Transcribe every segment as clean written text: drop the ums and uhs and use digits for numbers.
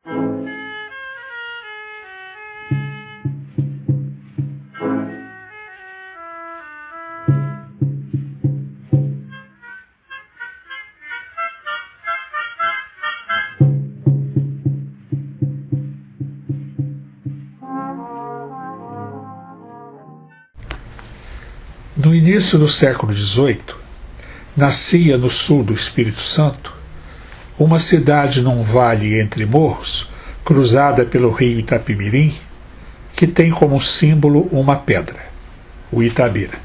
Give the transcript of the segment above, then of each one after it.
No início do século XVIII, nascia no sul do Espírito Santo uma cidade num vale entre morros, cruzada pelo rio Itapemirim, que tem como símbolo uma pedra, o Itabira.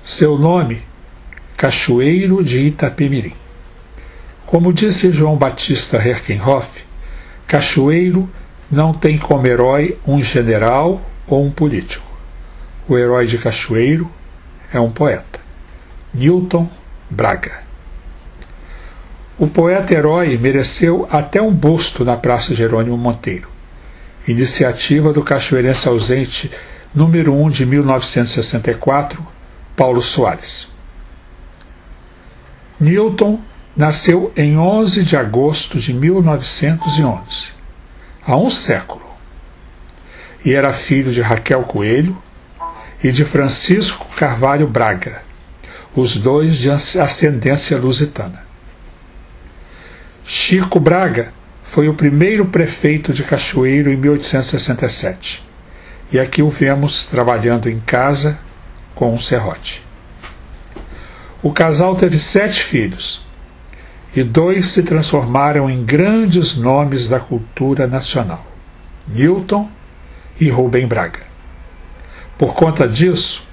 Seu nome, Cachoeiro de Itapemirim. Como disse João Batista Herkenhoff, Cachoeiro não tem como herói um general ou um político. O herói de Cachoeiro é um poeta, Newton Braga. O poeta-herói mereceu até um busto na Praça Jerônimo Monteiro, iniciativa do cachoeirense ausente número 1 de 1964, Paulo Soares. Newton nasceu em 11 de agosto de 1911, há um século, e era filho de Raquel Coelho e de Francisco Carvalho Braga, os dois de ascendência lusitana. Chico Braga foi o primeiro prefeito de Cachoeiro em 1867, e aqui o vemos trabalhando em casa com um serrote. O casal teve 7 filhos, e 2 se transformaram em grandes nomes da cultura nacional, Newton e Rubem Braga. Por conta disso,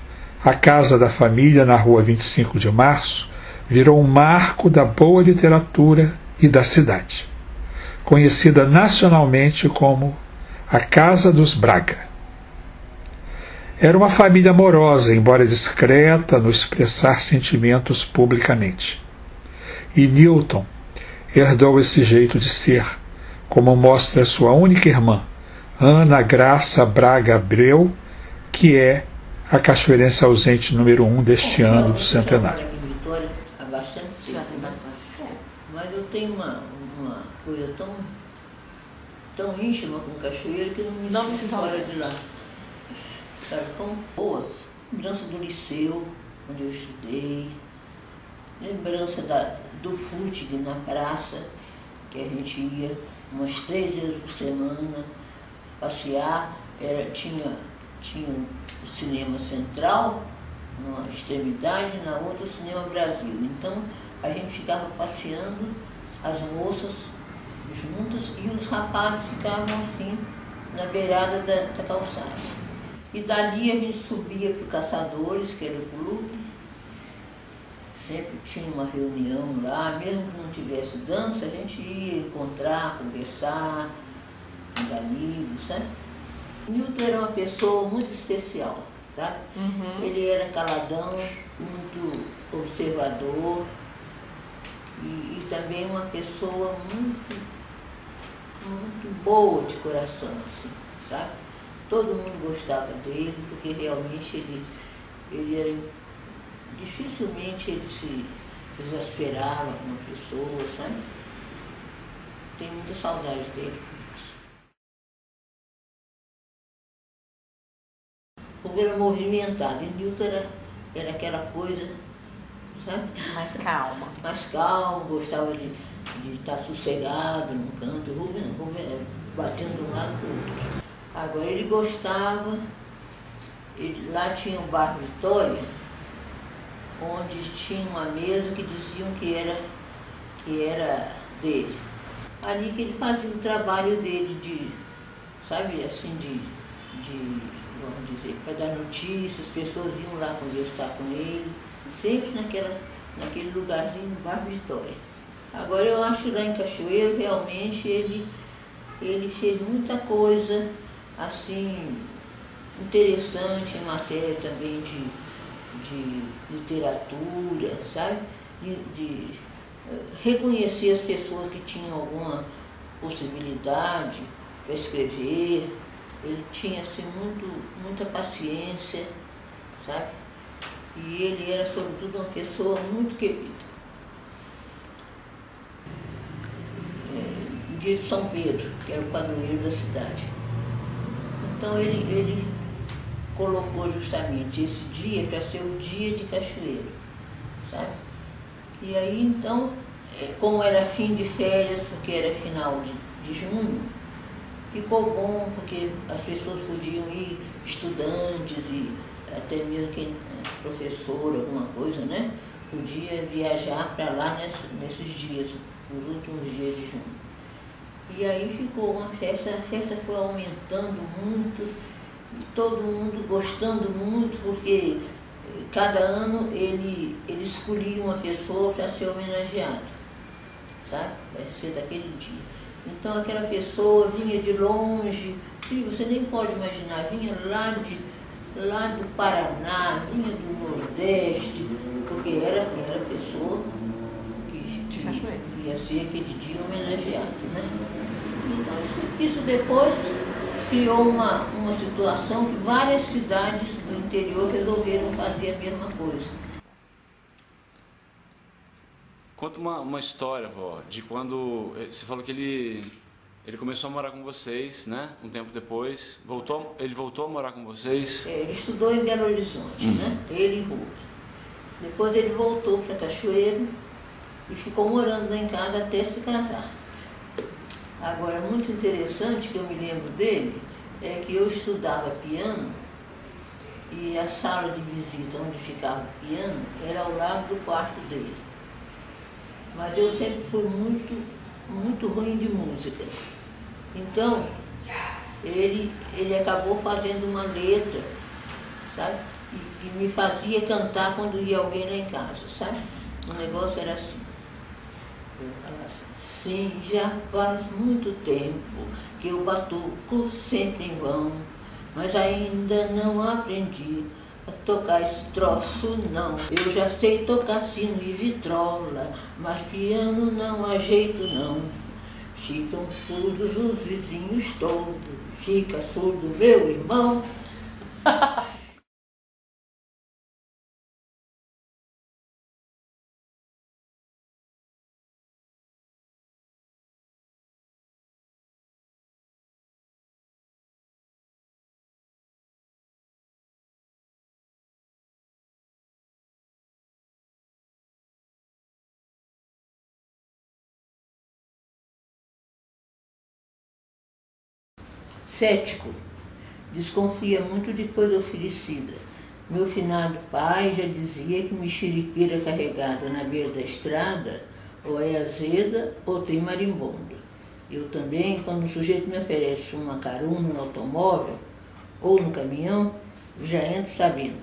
a casa da família na rua 25 de Março virou um marco da boa literatura e da cidade, conhecida nacionalmente como a Casa dos Braga. Era uma família amorosa, embora discreta no expressar sentimentos publicamente. E Newton herdou esse jeito de ser, como mostra sua única irmã, Ana Graça Braga Abreu, que é a cachoeirense ausente número 1 deste ano do centenário. Vitória há bastante tempo, mas eu tenho uma coisa tão íntima com o Cachoeiro que não me sinto fora de lá. Sabe, tão boa. Lembrança do liceu, onde eu estudei, lembrança do footing na praça, que a gente ia umas 3 vezes por semana passear. Tinha o Cinema Central, numa extremidade, na outra o Cinema Brasil. Então a gente ficava passeando, as moças juntas e os rapazes ficavam assim na beirada da calçada. E dali a gente subia para o Caçadores, que era o clube. Sempre tinha uma reunião lá, mesmo que não tivesse dança, a gente ia encontrar, conversar com os amigos, sabe? Newton era uma pessoa muito especial, sabe? Uhum. Ele era caladão, muito observador e também uma pessoa muito boa de coração, assim, sabe? Todo mundo gostava dele, porque realmente ele era... Dificilmente ele se exasperava com uma pessoa, sabe? Tenho muita saudade dele. Como era movimentado, e Newton era aquela coisa, sabe? Mais calma. Mais calmo, gostava de estar sossegado num canto, Rubem batendo de um lado para o outro. Agora ele gostava, lá tinha o Bar Vitória, onde tinha uma mesa que diziam que era dele. Ali que ele fazia o trabalho dele sabe, assim, vamos dizer, para dar notícias, as pessoas iam lá conversar com ele, sempre naquele lugarzinho no Bar Vitória. Agora eu acho que lá em Cachoeiro, realmente, ele fez muita coisa, assim, interessante em matéria também de literatura, sabe? De reconhecer as pessoas que tinham alguma possibilidade para escrever. Ele tinha assim, muita paciência, sabe? E ele era, sobretudo, uma pessoa muito querida. dia de São Pedro, que era o padroeiro da cidade. Então ele colocou justamente esse dia para ser o dia de Cachoeiro, sabe? E aí então, como era fim de férias, porque era final de junho, ficou bom, porque as pessoas podiam ir, estudantes e até mesmo quem professor, alguma coisa, né? Podia viajar para lá nesses dias, nos últimos dias de junho. E aí ficou uma festa, a festa foi aumentando muito, e todo mundo gostando muito, porque cada ano ele escolhia uma pessoa para ser homenageado, sabe? Vai ser daquele dia. Então aquela pessoa vinha de longe, e você nem pode imaginar, vinha lá do Paraná, vinha do Nordeste, porque era a pessoa que ia ser aquele dia homenageado, né? Então isso depois criou uma situação que várias cidades do interior resolveram fazer a mesma coisa. Conta uma história, vó, de quando você falou que ele começou a morar com vocês, né? Um tempo depois, ele voltou a morar com vocês? Ele estudou em Belo Horizonte, né? Ele e Rubem. Depois ele voltou para Cachoeiro e ficou morando lá em casa até se casar. Agora, muito interessante que eu me lembro dele é que eu estudava piano e a sala de visita onde ficava o piano era ao lado do quarto dele. Mas eu sempre fui muito ruim de música. Então, ele acabou fazendo uma letra, sabe? E me fazia cantar quando ia alguém lá em casa, sabe? O negócio era assim. Eu falava assim: sim, já faz muito tempo que eu batuco sempre em vão, mas ainda não aprendi a tocar esse troço não. Eu já sei tocar sino e vitrola, mas piano não há jeito não. Ficam surdos os vizinhos todos, fica surdo meu irmão. Cético, desconfia muito de coisa oferecida. Meu finado pai já dizia que mexeriqueira carregada na beira da estrada ou é azeda ou tem marimbondo. Eu também, quando um sujeito me oferece uma carona no automóvel ou no caminhão, já entro sabendo,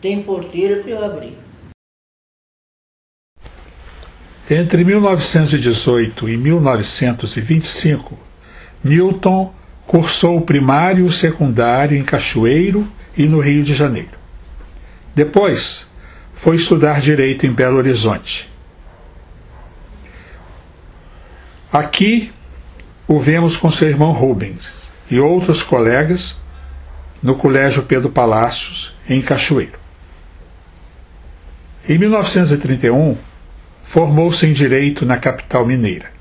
tem porteira para eu abrir. Entre 1918 e 1925, Newton cursou o primário e o secundário em Cachoeiro e no Rio de Janeiro. Depois, foi estudar Direito em Belo Horizonte. Aqui o vemos com seu irmão Rubens e outros colegas no Colégio Pedro Palácios, em Cachoeiro. Em 1931, formou-se em Direito na capital mineira.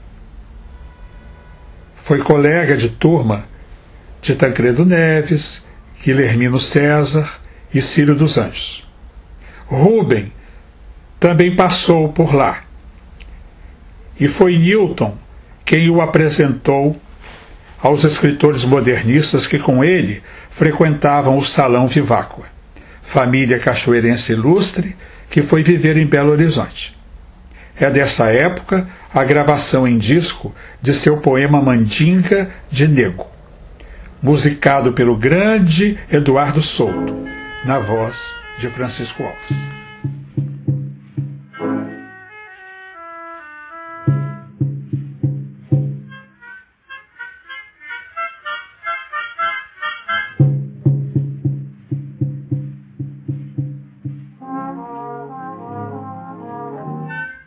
Foi colega de turma de Tancredo Neves, Guilhermino César e Círio dos Anjos. Rubem também passou por lá, e foi Newton quem o apresentou aos escritores modernistas que com ele frequentavam o Salão Viváqua, família cachoeirense ilustre que foi viver em Belo Horizonte. É dessa época a gravação em disco de seu poema Mandinga de Nego, musicado pelo grande Eduardo Souto, na voz de Francisco Alves.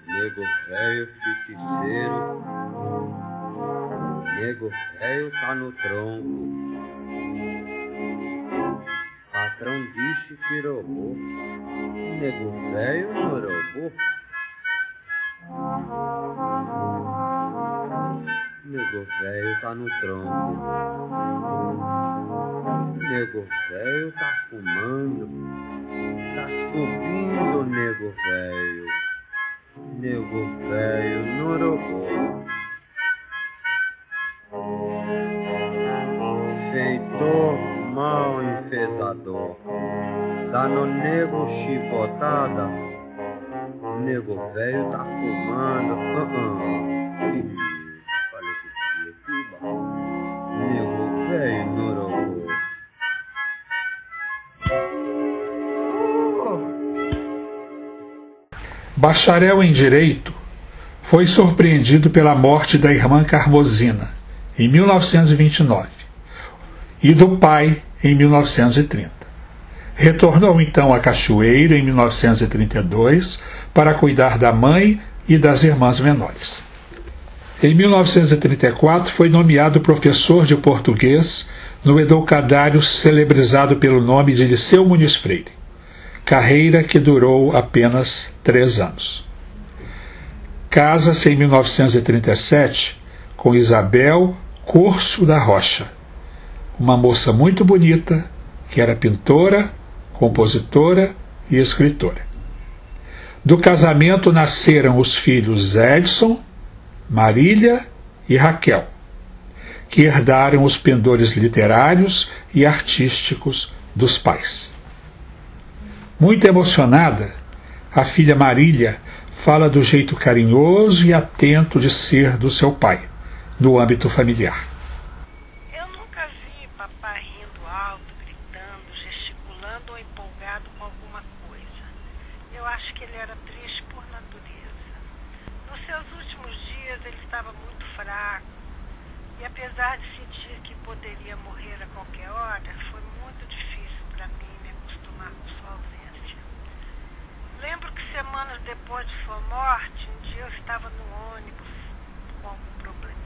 Nego velho feiticeiro, nego velho tá no tronco. Patrão disse que roubou, nego velho não roubou. nego velho tá no tronco. Nego velho tá fumando. Tá subindo, nego velho. Nego velho norogô. Feitor mal enfesador. Tá no nego chicotada. Nego velho tá fumando. Olha que bom. Nego velho norogô. Bacharel em Direito, foi surpreendido pela morte da irmã Carmosina, em 1929, e do pai, em 1930. Retornou então a Cachoeiro, em 1932, para cuidar da mãe e das irmãs menores. Em 1934, foi nomeado professor de português no educandário celebrizado pelo nome de Liceu Muniz Freire, carreira que durou apenas 3 anos. Casa-se em 1937 com Isabel Curso da Rocha, uma moça muito bonita que era pintora, compositora e escritora. Do casamento nasceram os filhos Edson, Marília e Raquel, que herdaram os pendores literários e artísticos dos pais. Muito emocionada, a filha Marília fala do jeito carinhoso e atento de ser do seu pai, no âmbito familiar. Eu nunca vi papai rindo alto, gritando, gesticulando ou empolgado com alguma coisa. Eu acho que ele era triste por natureza. Nos seus últimos dias ele estava muito fraco e, apesar de sentir que poderia morrer a qualquer hora, foi muito difícil para mim me acostumar com sua ausência. Lembro que semanas depois de sua morte, um dia eu estava no ônibus com algum problema.